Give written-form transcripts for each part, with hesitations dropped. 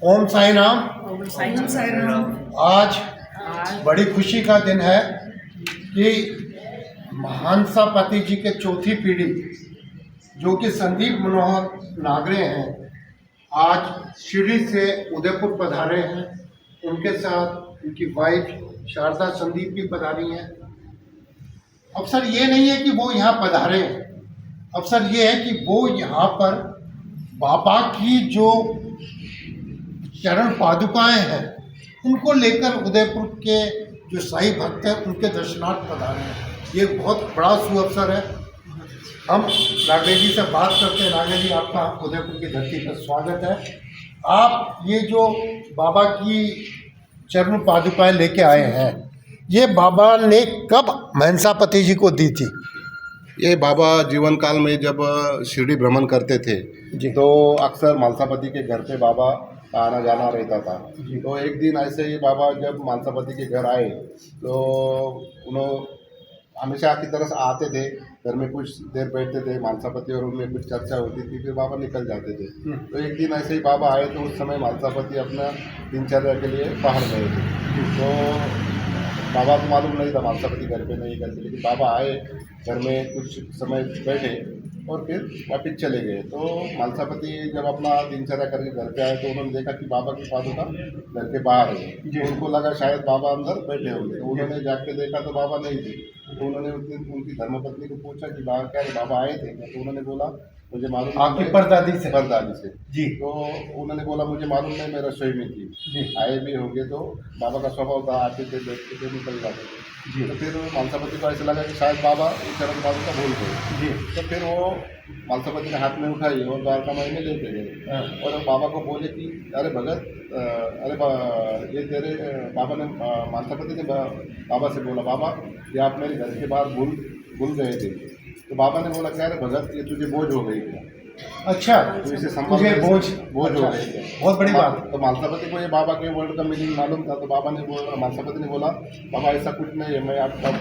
ओम साई राम। ओम साई राम। आज बड़ी खुशी का दिन है कि महानसा पति जी के चौथी पीढ़ी जो कि संदीप मनोहर नागरे हैं, आज शिरडी से उदयपुर पधारे हैं। उनके साथ उनकी वाइफ शारदा संदीप भी पधारी हैं। अवसर ये नहीं है कि वो यहाँ पधारे हैं, अवसर ये है कि वो यहाँ पर बाबा की जो चरण पादुकाएं हैं उनको लेकर उदयपुर के जो साईं भक्त हैं उनके दर्शनार्थ पधारे हैं। ये बहुत बड़ा सुअवसर है। हम नागरे जी से बात करते हैं। नागरे जी, आपका उदयपुर की धरती पर स्वागत है। आप ये जो बाबा की चरण पादुकाएं लेके आए हैं, ये बाबा ने कब महंसापति जी को दी थी? ये बाबा जीवन काल में जब शिरडी भ्रमण करते थे तो अक्सर मानसापति के घर पे बाबा आना जाना रहता था। तो एक दिन ऐसे ही बाबा जब मानसापति के घर आए तो उन्होंने हमेशा की तरह आते थे, घर में कुछ देर बैठते थे मानसापति और उनमें कुछ चर्चा होती थी, फिर बाबा निकल जाते थे। तो एक दिन ऐसे ही बाबा आए तो उस समय मानसापति अपना दिनचर्या के लिए बाहर गए थे। तो बाबा को मालूम नहीं था मानसापति घर पे नहीं करते, लेकिन बाबा आए, घर में कुछ समय बैठे और फिर वापिस चले गए। तो मानसापति जब अपना दिनचर्या करके घर पे आए तो उन्होंने देखा कि बाबा की पादुका घर के बाहर है। तो उनको लगा शायद बाबा अंदर बैठे होंगे। तो उन्होंने जाके देखा तो बाबा नहीं थे। तो उन्होंने उस दिन उनकी धर्मपत्नी को पूछा कि बाबा क्या है, बाबा आए थे? तो उन्होंने बोला मुझे मालूम, आपकी परदादी से? परदादी से जी। तो उन्होंने बोला मुझे मालूम नहीं, मैं रसोई में थी जी। आए भी होंगे। तो बाबा का स्वभाव था आते थे बैठते थे निकल जाते थे। जी। तो फिर मानसापति को ऐसा लगा कि शायद बाबा इस चरण पादुका भूल गए। जी। तो फिर वो मानसापति ने हाथ में उठाई और द्वारका माई में लेके गए और बाबा को बोले कि अरे भगत, ये तेरे बाबा ने, मानसापति ने बाबा से बोला, बाबा ये आप मेरे घर के बाहर भूल गए थे। तो बाबा ने बोला क्या, अरे भगत ये तुझे बोझ हो गई क्या? अच्छा, तो इसे मुझे बोझ हो अच्छा, गई क्या? बहुत बड़ी बात। तो मानसापति को ये बाबा के वर्ड का मीनिंग मालूम था। तो बाबा ने बोला, मानसापति ने बोला बाबा ऐसा कुछ नहीं है, मैं आपका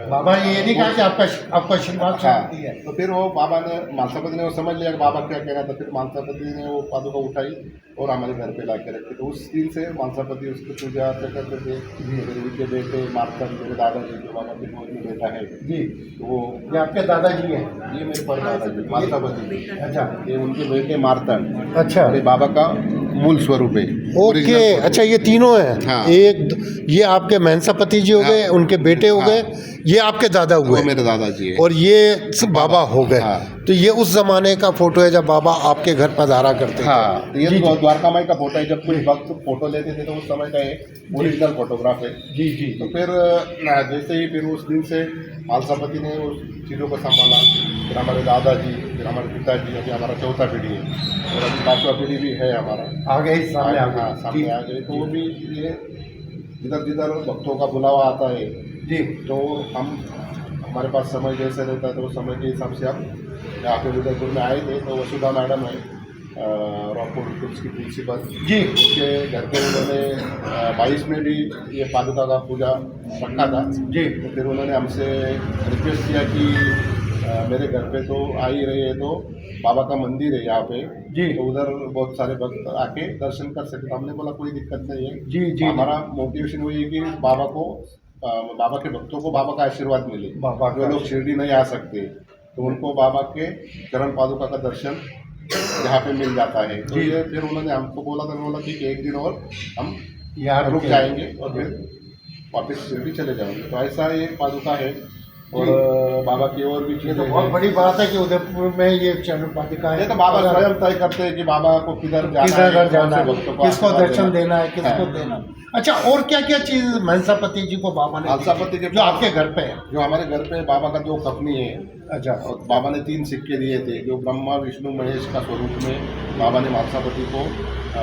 बाबा ने ये नहीं कहा कि आपका आशीर्वाद चाहती है। तो फिर वो बाबा ने, मानसापति ने वो समझ लिया कि बाबा क्या कह रहा था। फिर मानसापति ने वो पादुका उठाई और हमारे घर पे ला के रखी। तो उस दिन से मानसापति उसकी पूजा अर्चा करते थे। फिर उनके बेटे मार्तन, मेरे दादाजी जो बाबा के गोद में बेटा है जी, वो ये आपके दादाजी हैं? ये मेरे परदादाजी मानसापति। अच्छा ये उनके बेटे मार्तन। अच्छा, और ये बाबा का मूल स्वरूप है। ओके। अच्छा, ये तीनों हैं? हाँ। ये आपके महंसापति जी हो गए, हाँ। उनके बेटे हो गए, ये आपके दादा वो हुए मेरे दादाजी है और ये सब बाबा हो गए। हाँ। तो ये उस जमाने का फोटो है जब बाबा आपके घर पधारा करते थे। हाँ, तो ये तो द्वारका माई का फोटो है। जब कोई भक्त फोटो लेते थे तो उस समय का एक ओरिजिनल फोटोग्राफ है। जी जी। तो फिर जैसे ही फिर उस दिन से मानसापति ने उस चीज़ों को संभाला। फिर हमारे दादाजी, फिर हमारे पिताजी, अभी हमारा चौथा पीढ़ी है और अभी पाँचवा पीढ़ी भी है हमारा आगे ही सामने आ गए। हाँ, सामने आ गए। तो वो भी ये जिधर जिधर भक्तों का बुलावा आता है जी, तो हम, हमारे पास समय जैसे रहता है तो उस समय के हिसाब से हम यहाँ पे उदयपुर में आए थे। तो वसुधा मैडम है रॉकपुर स्कूल्स की प्रिंसिपल जी, उसके घर पे उन्होंने 22 में भी ये पादुका का पूजा रखा था जी। तो फिर उन्होंने हमसे रिक्वेस्ट किया कि मेरे घर पे तो आ ही रहे हैं तो बाबा का मंदिर है यहाँ पे जी। तो उधर बहुत सारे भक्त आके दर्शन कर सकते। तो हमने बोला कोई दिक्कत नहीं है। जी जी। हमारा मोटिवेशन वही है कि बाबा को, बाबा के भक्तों को बाबा का आशीर्वाद मिले। बाबा जो लोग शिरडी नहीं आ सकते तो उनको बाबा के चरण पादुका का दर्शन यहाँ पे मिल जाता है। तो ये फिर उन्होंने हमको बोला था, बोला कि एक दिन और हम यहाँ रुक जाएंगे और फिर वापस शिरडी चले जाएंगे। तो ऐसा एक पादुका है और बाबा की और भी ये चीज़ें तो बहुत हैं। बड़ी बात है कि उदयपुर में ये चरण पादुका है। ये तो बाबा स्वयं तय करते हैं कि बाबा को किधर जाना किधर है, जाना है, कौन से भक्तों को किसको आशीर्वाद दर्शन देना है, किसको हाँ। देना। अच्छा, और क्या क्या चीज महंसापति जी को बाबा ने महंसापति के जो आपके घर पे है? जो हमारे घर पे बाबा का 2 कपनी है। अच्छा, और बाबा ने 3 सिक्के दिए थे जो ब्रह्मा विष्णु महेश का स्वरूप में बाबा ने महंसापति को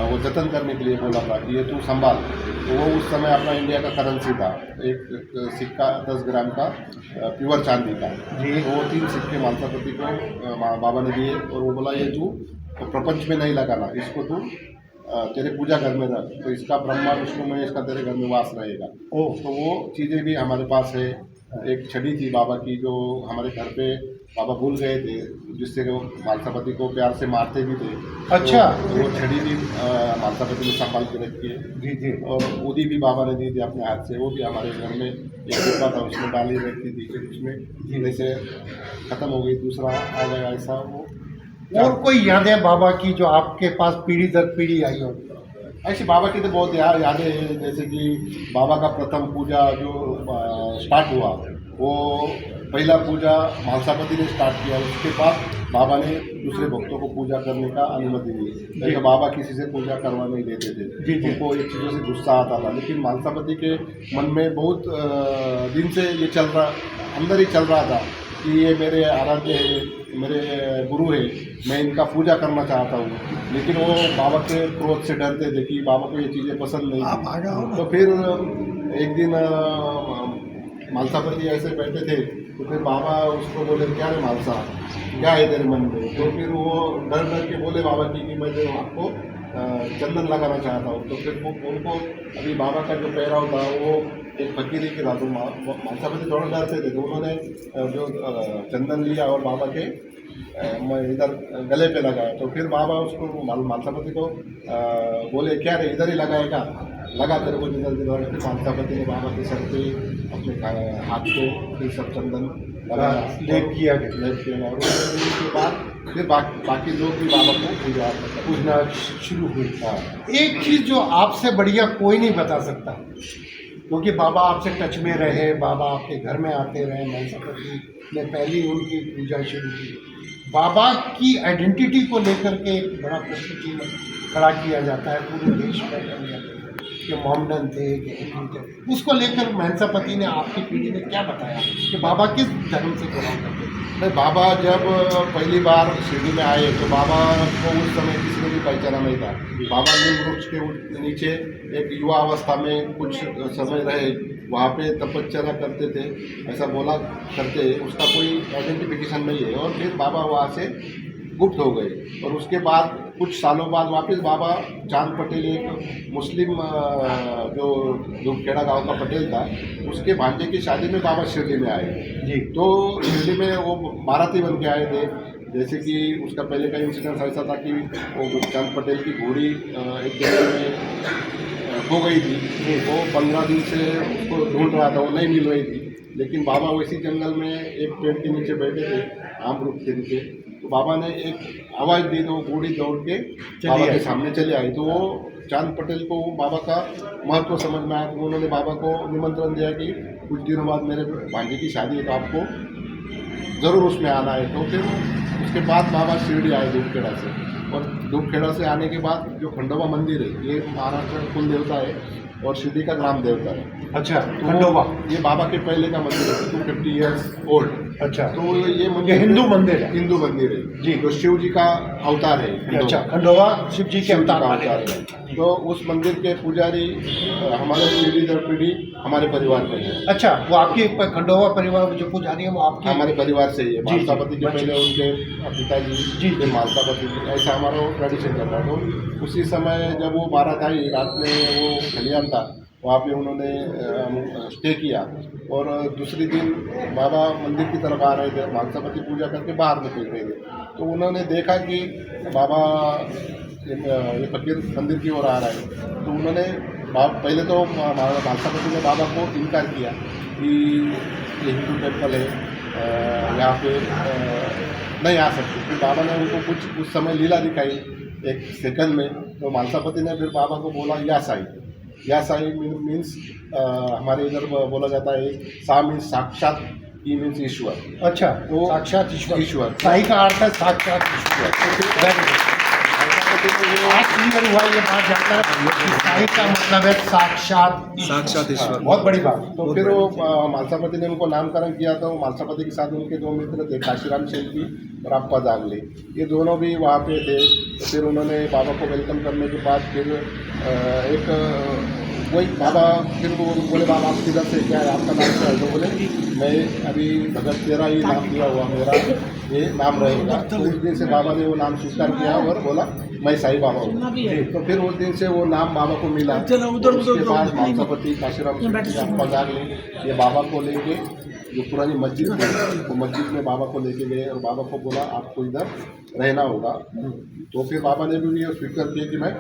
वो जतन करने के लिए बोला था कि ये तू संभाल। तो वो उस समय अपना इंडिया का करेंसी था, एक सिक्का 10 ग्राम का प्योर चांदी का जी। तो वो 3 सिक्के महंसापति को बाबा ने दिए और वो बोला ये तू प्रपंच में नहीं लगाना, इसको तू तेरे पूजा घर में रख, तो इसका ब्रह्मा विष्णु महेश का तेरे घर में वास रहेगा। तो वो चीज़ें भी हमारे पास है। एक छड़ी थी बाबा की जो हमारे घर पे बाबा भूल गए थे, जिससे वो मालसापति को प्यार से मारते भी थे। अच्छा। तो वो छड़ी भी मालसापति ने संभाल के रखी है। जी जी। और ऊदी भी बाबा ने दी थी अपने हाथ से, वो भी हमारे घर में एक डिब्बा था उसमें डाली रखती थी, फिर उसमें जैसे ख़त्म हो गई दूसरा आ गया ऐसा वो। और कोई यादें बाबा की जो आपके पास पीढ़ी दर पीढ़ी आई हो? ऐसे बाबा की तो बहुत यादें हैं, जैसे कि बाबा का प्रथम पूजा जो स्टार्ट हुआ वो पहला पूजा मालसापति ने स्टार्ट किया, उसके बाद बाबा ने दूसरे भक्तों को पूजा करने का अनुमति दी। नहीं तो बाबा किसी से पूजा करवा नहीं देते थे, उनको एक चीज़ों से गुस्सा आता था। लेकिन मालसापति के मन में बहुत दिन से ये चल रहा, अंदर ही चल रहा था कि ये मेरे आराध्य है, मेरे गुरु है, मैं इनका पूजा करना चाहता हूँ। लेकिन वो बाबा के क्रोध से डरते थे कि बाबा को ये चीज़ें पसंद नहीं। तो फिर एक दिन मालसापति ऐसे बैठे थे, तो फिर बाबा उसको बोले क्या रे मालसा, क्या है तेरे मन में? तो फिर वो डर डर के बोले बाबा की कि मैं जो आपको चंदन लगाना चाहता हूँ। तो फिर वो उनको अभी बाबा का जो पहराव था वो एक फकीरी के था, तो मालसापति थोड़ा डरते थे। तो उन्होंने जो चंदन लिया और बाबा के मैं इधर गले पे लगाया। तो फिर बाबा उसको मालसापति को बोले क्या रे इधर ही लगाएगा, लगा तेरे को जिधर जिधर। फिर मालसापति ने बाबा के सर पे अपने हाथ पे फिर सब चंदन लगाया, लेप किया और उसके बाद फिर बाकी लोग भी बाबा को पूजना शुरू हुई। एक चीज़ जो आपसे बढ़िया कोई नहीं बता सकता, क्योंकि बाबा आपसे टच में रहे, बाबा आपके घर में आते रहे, मालसापति ने पहली उनकी पूजा शुरू की। बाबा की आइडेंटिटी को लेकर के एक बड़ा प्रश्न चिन्ह खड़ा किया जाता है पूरे देश में कि मोहम्मदन थे कि हिंदू थे। उसको लेकर मालसापति ने आपकी पीढ़ी में क्या बताया कि बाबा किस धर्म से बिलोंग करते थे? नहीं, बाबा जब पहली बार शिरडी में आए तो बाबा को उस समय किसी ने भी पहचाना नहीं था। बाबा नीम वृक्ष के नीचे एक युवा अवस्था में कुछ समय रहे, वहाँ पे तपस्या करते थे, ऐसा बोला करते, उसका कोई आइडेंटिफिकेशन नहीं है। और फिर बाबा वहाँ से गुप्त हो गए और उसके बाद कुछ सालों बाद वापस बाबा चांद पटेल एक मुस्लिम जो धूपखेड़ा गांव का पटेल था, उसके भांजे की शादी में बाबा शिरडी में आए जी। तो शिरडी में वो बाराती बन के आए थे। जैसे कि उसका पहले का इंसिडेंस ऐसा था कि वो चांद पटेल की घोड़ी एक जगह में खो गई थी, वो 15 दिन से उसको ढूंढ रहा था, वो नहीं मिल रही थी। लेकिन बाबा वैसी जंगल में एक पेड़ के नीचे बैठे थे, आम वृक्ष के नीचे, तो बाबा ने एक आवाज़ दी तो वो बूढ़ी दौड़ के बाबा के सामने चले आई। तो वो चांद पटेल को बाबा का महत्व समझ में आया, तो उन्होंने बाबा को निमंत्रण दिया कि कुछ दिनों बाद मेरे भांजे की शादी है तो आपको ज़रूर उसमें आना है। तो फिर उसके बाद बाबा शिरडी आए धूपखेड़ा से, और धूपखेड़ा से आने के बाद जो खंडोबा मंदिर है ये महाराष्ट्र का कुल देवता है और शिरडी का ग्राम देवता है। अच्छा, तो खंडोबा ये बाबा के पहले का मंदिर है, 250 ईयर्स ओल्ड। अच्छा, तो ये मंदिर हिंदू मंदिर है? हिंदू मंदिर है जी, तो शिव जी का अवतार है। अच्छा, खंडोबा शिव जी के अवतार है। तो उस मंदिर के पुजारी हमारे पीढ़ी दर पीढ़ी हमारे परिवार में है। अच्छा, वो आपके खंडोबा परिवार में जो पुजारी है वो आपके हमारे परिवार से ही है। मालसापति के पहले उनके पिताजी जी फिर मालसापति, ऐसा हमारा ट्रेडिशन चल रहा है। तो उसी समय जब वो बारात आई, रात में वो खलियान था, वहाँ पे उन्होंने स्टे किया और दूसरी दिन बाबा मंदिर की तरफ आ रहे थे, मालसापति पूजा करके बाहर निकल रहे थे। तो उन्होंने देखा कि बाबा ये फकीर मंदिर की ओर आ रहा है। तो उन्होंने पहले तो मालसापति ने बाबा को इनकार किया कि ये हिंदू टेम्पल है, यहाँ पे नहीं आ सकते। फिर बाबा ने उनको कुछ उस समय लीला दिखाई एक सेकंड में। तो मालसापति ने फिर बाबा को बोला या साई मीन्स हमारे इधर बोला जाता है सा मीन्स साक्षात, ई मीन्स ईश्वर। अच्छा, तो साक्षात ईश्वर, साई का अर्थ है साक्षात ईश्वर। आज क्लियर हुआ ये बात जानकर कि साई का मतलब है साक्षात ईश्वर। बहुत बड़ी बात। तो फिर वो मालसापति ने उनको नामकरण किया। तो मालसापति के साथ उनके दो मित्र थे, काशीराम शेल्की और अप्पा जागले, ये दोनों भी वहाँ पे थे। तो फिर उन्होंने बाबा को वेलकम करने के बाद फिर एक वही बाबा फिर वो बोले बाबा आप किधर से, क्या है आपका नाम क्या है? तो बोले मैं अभी भगत तेरा ही नाम दिया हुआ, मेरा ये नाम रहेगा। तो उस दिन से बाबा ने वो नाम स्वीकार किया और बोला मैं साई बाबा हूँ। तो फिर उस दिन से वो नाम बाबा को मिला। उसके बाद मालसापति, काशीराम, अप्पा जागले ये बाबा को लेके जो पुरानी मस्जिद थी, वो मस्जिद में बाबा को लेके गए और बाबा को बोला आपको इधर रहना होगा। तो फिर बाबा ने भी ये स्वीकार किया कि मैं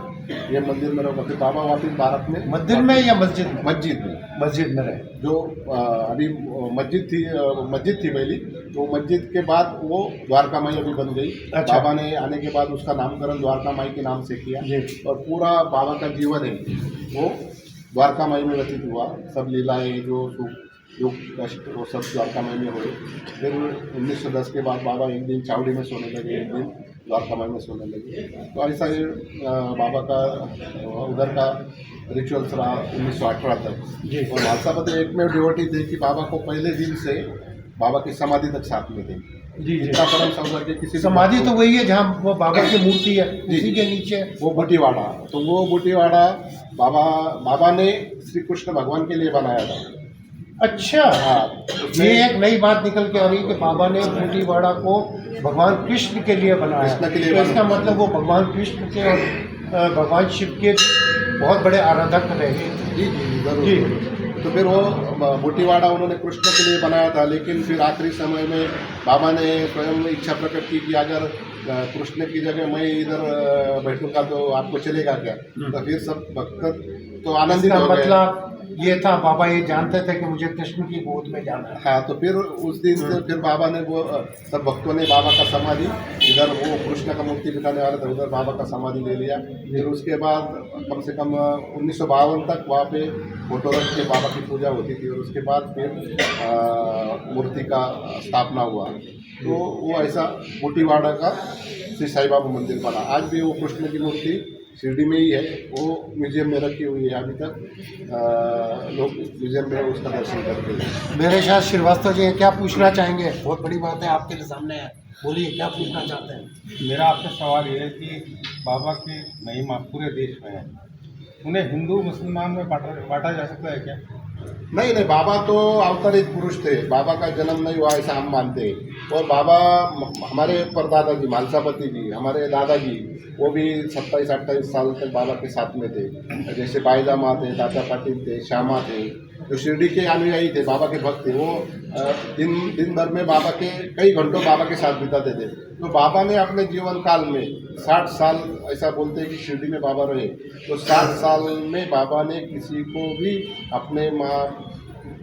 ये मंदिर में रहूँगा। फिर बाबा वापिस भारत में मंदिर में या मस्जिद में? मस्जिद में रहे। जो अभी मस्जिद थी पहली, तो मस्जिद के बाद वो द्वारका माई अभी बन गई। अच्छा। बाबा ने आने के बाद उसका नामकरण द्वारका माई के नाम से किया और पूरा बाबा का जीवन है वो द्वारका माई में व्यतीत हुआ। सब लीलाएँ जो कष्ट वो सब द्वारका माई में हुए। फिर 1910 के बाद बाबा एक दिन चावड़ी में सोने लगे, एक दिन द्वारका माई में सोने लगे। तो ऐसा ये बाबा का उधर का रिचुअल्स रहा 1918 तक। और मालसापति एक में डिवोटी थे कि बाबा को पहले दिन से बाबा की समाधि तक साथ में थे। इतना परम सौभाग्य किसी समाधि तो वही है जहाँ वो बाबा की मूर्ति है, उसी के नीचे वो बूटीवाड़ा। तो वो बूटीवाड़ा बाबा ने श्री कृष्ण भगवान के लिए बनाया था। अच्छा, हाँ, ये एक नई बात निकल के आ रही है कि बाबा ने बूटीवाड़ा को भगवान कृष्ण के लिए बनाया। कृष्ण के लिए तो इसका मतलब वो भगवान कृष्ण के और भगवान शिव के बहुत बड़े आराधक रहे। जी जरूर। तो फिर वो बूटीवाड़ा उन्होंने कृष्ण के लिए बनाया था, लेकिन फिर आखिरी समय में बाबा ने स्वयं इच्छा प्रकट की कि अगर कृष्ण की जगह मैं इधर बैठूंगा तो आपको चलेगा क्या? तो फिर सब भक्त तो आनंदित हो गए। मतलब ये था बाबा ये जानते थे कि मुझे कृष्ण की गोद में जाना है। हाँ, तो फिर उस दिन से फिर बाबा ने वो सब भक्तों ने बाबा का समाधि इधर वो कृष्ण का मूर्ति बिठाने वाला था उधर बाबा का समाधि ले लिया। फिर उसके बाद कम से कम 1952 तक वहाँ पे फोटो रख के बाबा की पूजा होती थी और उसके बाद फिर मूर्ति का स्थापना हुआ। तो वो ऐसा बूटीवाड़ा का श्री साईं बाबा मंदिर बना। आज भी वो कृष्ण की मूर्ति शिरडी में ही है, वो म्यूजियम में रखी हुई है। अभी तक लोग म्यूजियम में उसका दर्शन करते हैं। मेरे साथ श्रीवास्तव जी क्या पूछना चाहेंगे? बहुत बड़ी बात है आपके सामने है, बोलिए क्या पूछना चाहते हैं? मेरा आपसे सवाल ये है कि बाबा की महिमा पूरे देश में है, उन्हें हिंदू मुसलमान में बांटा जा सकता है क्या? नहीं, बाबा तो अवतरित पुरुष थे, बाबा का जन्म नहीं हुआ ऐसा हम मानते हैं। और बाबा हमारे परदादा जी मालसापति जी, हमारे दादाजी, वो भी 27-28 साल तक बाबा के साथ में थे। जैसे बाईदा माँ थे, दादा पाटिल थे, श्यामा थे, जो शिरडी के अनुयायी थे, बाबा के भक्त थे। वो दिन भर में बाबा के कई घंटों बाबा के साथ बिताते थे। तो बाबा ने अपने जीवन काल में 60 साल, ऐसा बोलते हैं कि शिरडी में बाबा रहे, तो 60 साल में बाबा ने किसी को भी अपने माँ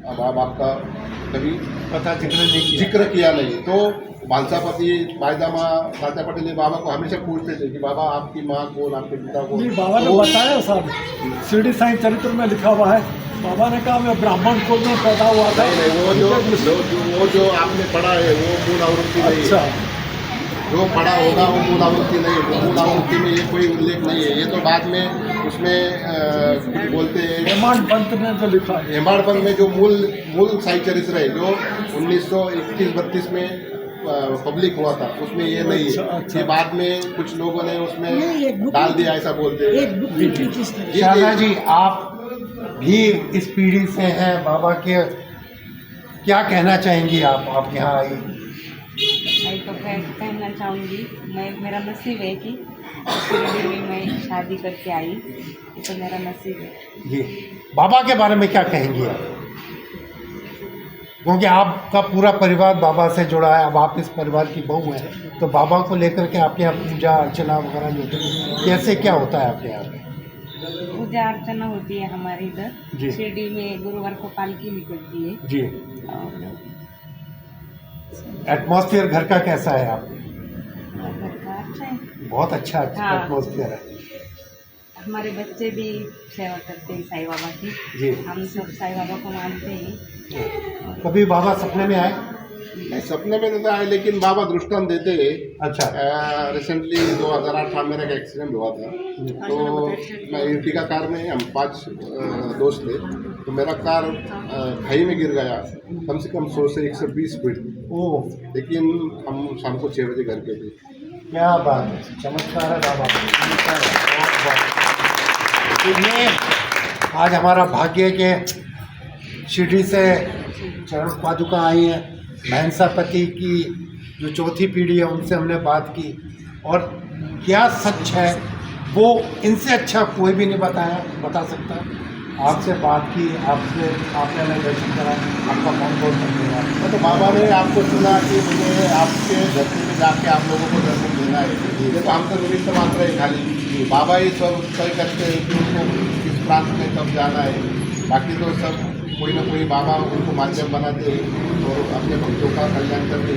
बाप का कभी पता जिक्र किया नहीं। तो मालसापति बाईदामा दादा पटेल ने बाबा को हमेशा पूछते थे कि बाबा आपकी माँ कौन, आपके पिता कौन? नहीं, बाबा ने बताया साहब, शिरडी साईं चरित्र में लिखा हुआ है। बाबा ने कहा मैं ब्राह्मण कुल में पैदा हुआ था। नहीं, वो जो आपने पढ़ा है वो मूल आवृत्ति नहीं है। जो पढ़ा होगा वो मूल आवृत्ति नहीं है। मूल आवृत्ति में ये कोई उल्लेख नहीं है। ये तो बाद में उसमें बोलते हैं हेमाड पंत ने जो लिखा है, हेमाड पंत में जो मूल साई चरित्र है जो 1931-32 में पब्लिक हुआ था, उसमें ये नहीं है। ये बाद में कुछ लोगों ने उसमें डाल दिया, ऐसा बोलते हैं। शारदा जी, आप भी इस पीढ़ी से हैं बाबा के, क्या कहना चाहेंगी आप यहाँ आई? मैं तो कहना चाहूँगी, मेरा नसीब है कि शिरडी में मैं शादी करके आई, ये तो मेरा नसीब है। जी, बाबा के बारे में क्या कहेंगी आप? क्योंकि आपका पूरा परिवार बाबा से जुड़ा है, अब आप इस परिवार की बहू हैं, तो बाबा को लेकर के आपके यहाँ पूजा अर्चना वगैरह जो कैसे क्या होता है आपके यहाँ? पूजा अर्चना होती है हमारे जी। इधर शिरडी में, गुरुवार को पालकी निकलती है। जी। और एटमॉस्फेयर घर का कैसा है आपके? घर का अच्छा है, बहुत अच्छा हाँ। एटमॉस्फेयर है। हमारे बच्चे भी सेवा करते हैं साईं बाबा की। जी। हम सब साईं बाबा को मानते हैं। कभी बाबा सपने में आए? नहीं, सपने में नहीं आए, लेकिन बाबा दृष्टांत देते हैं। अच्छा। रिसेंटली 2018 मेरा एक एक्सीडेंट हुआ था, तो मैं इर्टिगा कार में, हम 5 दोस्त थे, तो मेरा कार खाई में गिर गया, कम से कम 100 से 120 फीट। ओह, लेकिन हम शाम को 6 बजे घर पे थे। क्या बात है, चमत्कार है बाबा, चमत्कार है, बहुत बात। तो ये आज हमारा भाग्य के शिरडी से चरण पादुका आई हैं, महंसापति की जो चौथी पीढ़ी है उनसे हमने बात की, और क्या सच है वो इनसे अच्छा कोई भी नहीं बता सकता। आपसे बात की, आपसे आपने दर्शन करा, आपका कौन कौन समझेगा? तो बाबा ने आपको सुना कि मुझे आपके धरती में जाके आप लोगों को दर्शन देना है। ये तो हम तो निमित्त मात्र है खाली, बाबा ही सब तय करते हैं कि उनको किस प्रांत में कब जाना है। बाकी तो सब कोई ना कोई बाबा उनको माध्यम बनाते हैं और अपने भक्तों का कल्याण करके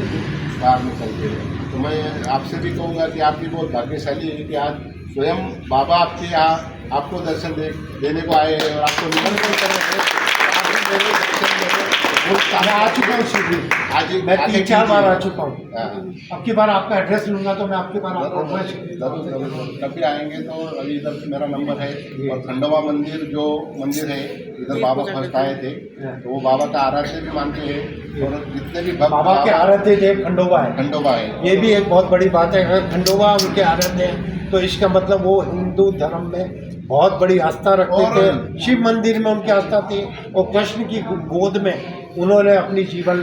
बाहर निकलते हैं। तो मैं आपसे भी कहूँगा कि आप भी बहुत भाग्यशाली है कि आज स्वयं बाबा आपके यहाँ आपको दर्शन देने को आए हैं और आपको निमंत्रण कर रहे हैं। आप भी मेरे दर्शन देने मैं आ चुका हूँ शिरडी, आज मैं 3-4 बार आ चुका हूँ। हाँ। अब की बार आपका एड्रेस लूँगा तो मैं आपके बार आपको जरूर कभी आएंगे तो अभी इधर से मेरा नंबर है। और खंडोबा मंदिर जो मंदिर है इधर बाबा फर्स्ट आए थे, तो वो बाबा का आराध्य भी मानते हैं। और जितने भी भक्त बाबा के आराध्य देव खंडोबा है। खंडोबा है, ये भी एक बहुत बड़ी बात है। अगर खंडोबा उनके आराध्य हैं तो इसका मतलब वो हिंदू धर्म में बहुत बड़ी आस्था रखते थे। शिव मंदिर में उनकी आस्था थी और कृष्ण की गोद में उन्होंने अपनी जीवन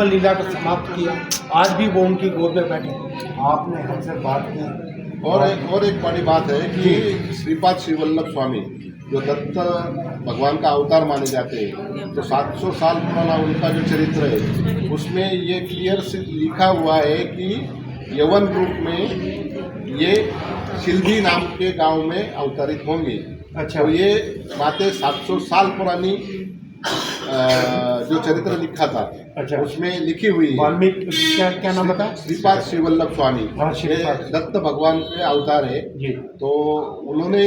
लीला को समाप्त किया। आज भी वो उनकी गोद में बैठे। आपने हमसे बात की। और एक बड़ी बात है कि श्रीपाद श्रीवल्लभ स्वामी जो दत्त भगवान का अवतार माने जाते हैं, तो 700 साल पुराना उनका जो चरित्र है उसमें ये क्लियर से लिखा हुआ है कि यवन रूप में ये शिल्दी नाम के गांव में अवतरित होंगे। अच्छा। तो ये बातें 700 साल पुरानी जो चरित्र लिखा था, अच्छा, उसमें लिखी हुई है। वाल्मीकि क्या नाम बताया? श्रीपाद श्रीवल्लभ स्वामी। हाँ, ये श्रीपाद दत्त भगवान के अवतार है जी। तो उन्होंने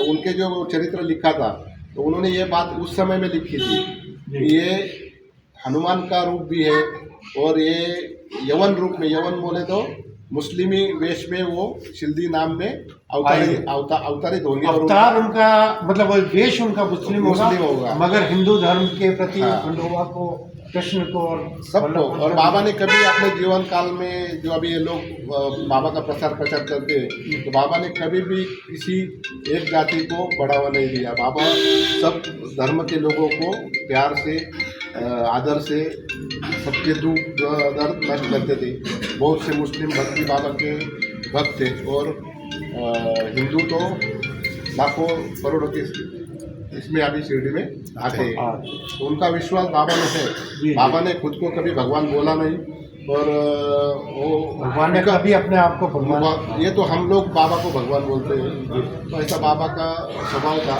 उनके जो चरित्र लिखा था तो उन्होंने ये बात उस समय में लिखी थी कि ये हनुमान का रूप भी है और ये यवन रूप में, यवन बोले तो मुस्लिमी वेश में वो शिल्दी नाम में अवतरित होंगे। और अवतार उनका मतलब वो वेश उनका मुस्लिम होगा, मगर हिंदू धर्म के प्रति हाँ। खंडोबा को, कृष्ण को और सबको। और बाबा ने कभी अपने जीवन काल में जो अभी ये लोग बाबा का प्रचार करते हैं तो बाबा ने कभी भी किसी एक जाति को बढ़ावा नहीं दिया। बाबा सब धर्म के लोगों को प्यार से, आदर से सबके दुख दर्द नष्ट करते थे। बहुत से मुस्लिम भक्त भी बाबा के भक्त थे और हिंदू तो लाखों करोड़ों के इसमें अभी शिरडी में आते हैं। तो उनका विश्वास बाबा में है। बाबा ने खुद को कभी भगवान बोला नहीं और वो भगवान ने कभी अपने आप को भगवान, ये तो हम लोग बाबा को भगवान बोलते हैं। तो ऐसा बाबा का स्वभाव था।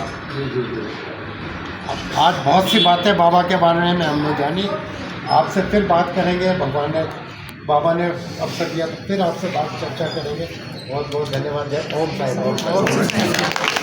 आज बहुत सी बातें बाबा के बारे में हमने जानी। आपसे फिर बात करेंगे, बाबा ने अवसर दिया तो फिर आपसे बात चर्चा करेंगे। बहुत बहुत धन्यवाद। जय ओम साईं।